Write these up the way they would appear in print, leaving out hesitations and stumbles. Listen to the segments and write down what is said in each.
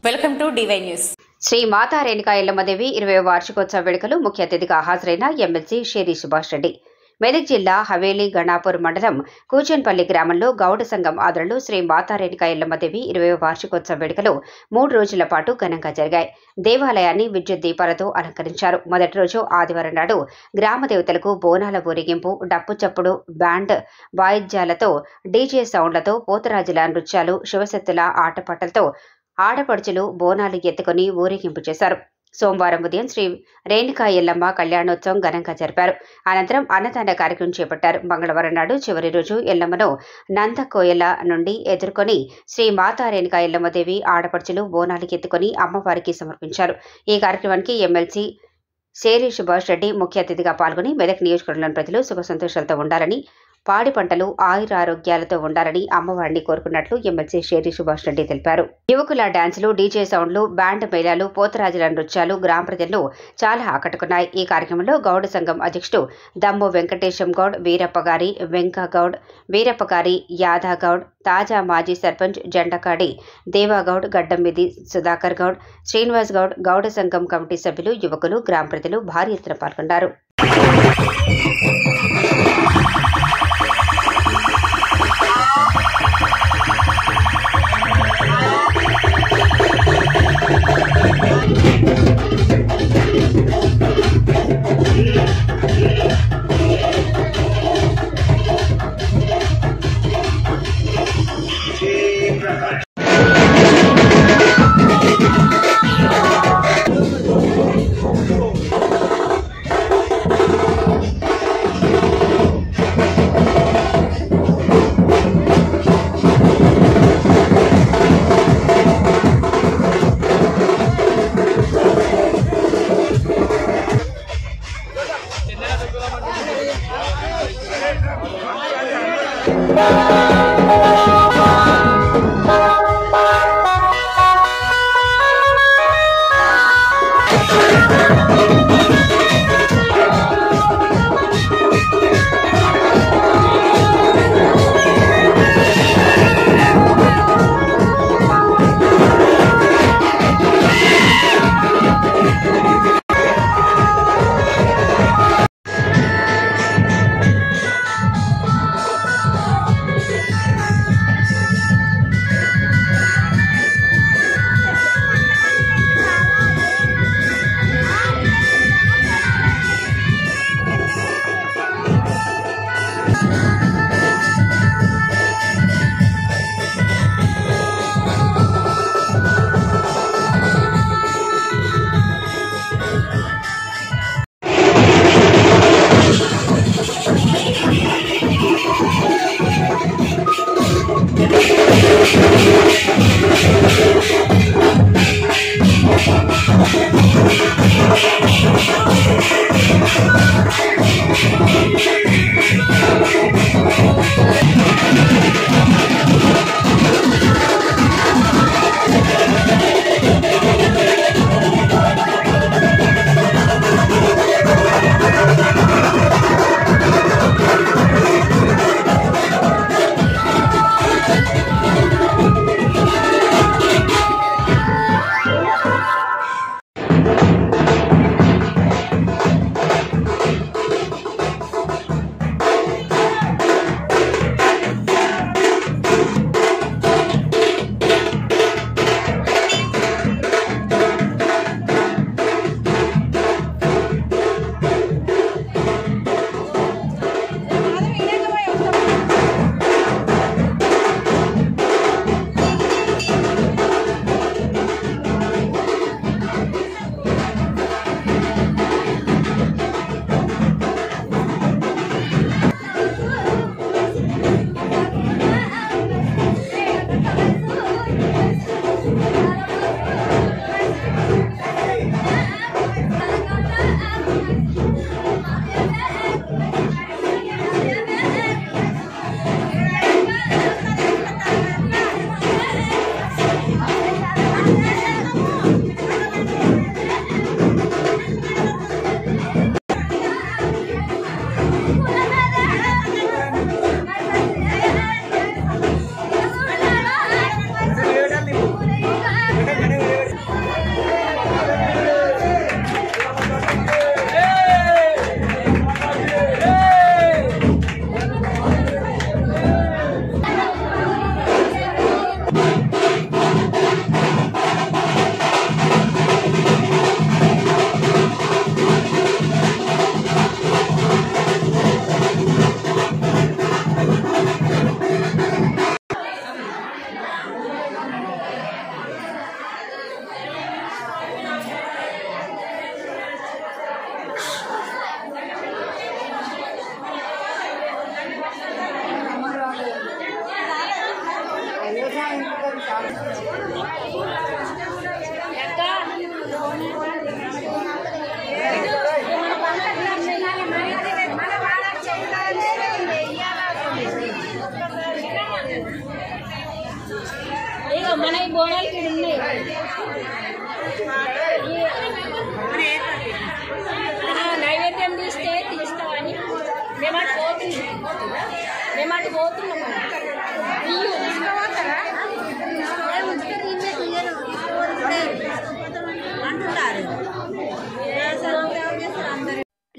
Welcome to DY news. Shri Mata Renuka Yellammadevi 20వ వార్షికోత్సవ వేడుకలు ముఖ్య అతిథిగా హాజరైన ఎమ్మెల్సీ షేరి సుభాష్ రెడ్డి. మెదక్ జిల్లా హవేలీ గణాపూర్ మండలం కూచన్పల్లి గ్రామంలో గౌడ సంఘం ఆధ్వర్యంలో శ్రీ మాతా రేణుకా ఎల్లమ్మదేవి 20వ వార్షికోత్సవ వేడుకలు 3 రోజుల పాటు ఘనంగా జరిగాయి. దేవాలయాన్ని విద్యుత్ దీపాలతో అలంకరించారు. మొదటి రోజు ఆదివారం నాడు గ్రామ దేవతలకు బోనాల ఊరేగింపు, డప్పు చప్పుడు, బ్యాండ్ వాయిద్యాలతో, డీజే సౌండ్లతో, పోతరాజుల నృత్యాలు, శివశక్తుల ఆటపాటలతో ఆడపడుచులు బోనాలు ఎత్తుకుని ఊరేగింపు చేశారు. సోమవారం ఉదయం శ్రీ రేణుకా ఎల్లమ్మ కళ్యాణోత్సవం ఘనంగా జరిపారు. అనంతరం అన్నదాన కార్యక్రమం చేపట్టారు. మంగళవారం నాడు చివరి రోజు ఎల్లమ్మను నందకోయల నుండి ఎదుర్కొని శ్రీ మాతా రేణుకా ఎల్లమ్మదేవి ఆడపడుచులు బోనాలు ఎత్తుకుని అమ్మవారికి సమర్పించారు. ఈ కార్యక్రమానికి ఎమ్మెల్సీ షేరి సుభాష్ రెడ్డి ముఖ్య అతిథిగా పాల్గొని మెదక్ నియోజకవర్గంలోని ప్రజలు సుఖ సంతోషాలతో ఉండాలని, పాడి పంటలు ఆయురారోగ్యాలతో ఉండాలని అమ్మవారిని కోరుకున్నట్లు ఎమ్మెల్సీ షేరి సుభాష్ రెడ్డి తెలిపారు. యువకుల డాన్సులు, డీజే సౌండ్లు, బ్యాండ్ మేళాలు, పోతరాజుల నృత్యాలు గ్రామ ప్రజలను చాలా ఆకట్టుకున్నాయి. ఈ కార్యక్రమంలో గౌడ సంఘం అధ్యక్షుడు దమ్ము వెంకటేశం గౌడ్, వీరప్పగారి వెంకగౌడ్, వీరప్పగారి యాదాగౌడ్, తాజా మాజీ సర్పంచ్ జెండకాడి దేవాగౌడ్, గడ్డంమిది సుధాకర్ గౌడ్, శ్రీనివాస్ గౌడ్, గౌడ సంఘం కమిటీ సభ్యులు, యువకులు, గ్రామ ప్రజలు భారీ ఎత్తున పాల్గొన్నారు. మన ఈ బోనాలు ఇక్కడ ఉన్నాయి. నైవేద్యం తీస్తామని మేము అటు పోతున్నాం.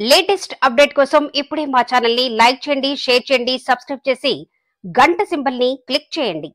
లేటెస్ట్ అప్డేట్ కోసం ఇప్పుడే మా ఛానల్ ని లైక్ చేయండి, షేర్ చేయండి, సబ్స్క్రైబ్ చేసి గంట సింబల్ ని క్లిక్ చేయండి.